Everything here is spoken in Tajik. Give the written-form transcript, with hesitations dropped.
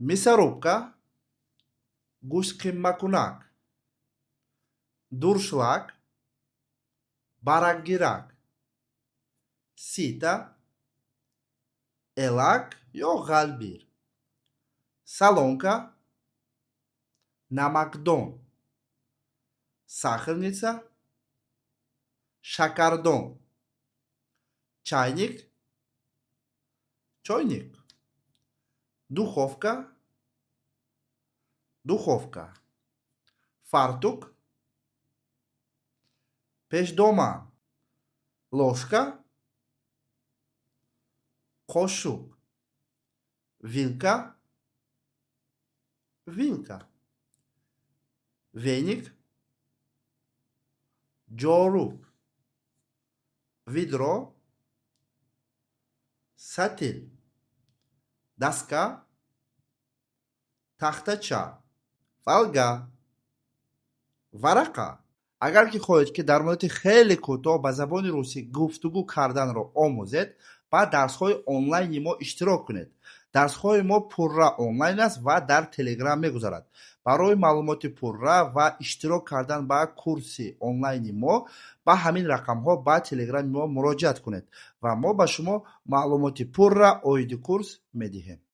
мясорубка, гӯшқиммакунак, дуршлаг, баракгирак, сита, элак ё ғалбир, солонка, намакдон, сахарница, шакардон, чайник, чойник, духовка, фартук, пешдоман, лошка, қошук, вилка, веник, ҷорӯб, видро, сатил, даска, тахтача, фалга, варақа. агар ки хоҳед ки дар муддати хеле кӯтоҳ ба забони русӣ гуфтугӯ карданро омӯзед, ба дарсҳои онлайни мо иштирок кунед. дарсҳои мо пурра онлайн аст ва дар телеграм мегузарад. барои маълумоти пурра ва иштирок кардан ба курси онлайни мо ба ҳамин рақамҳо ба телеграми мо муроҷиат кунед ва мо ба шумо маълумоти пурра оиди курс медиҳем.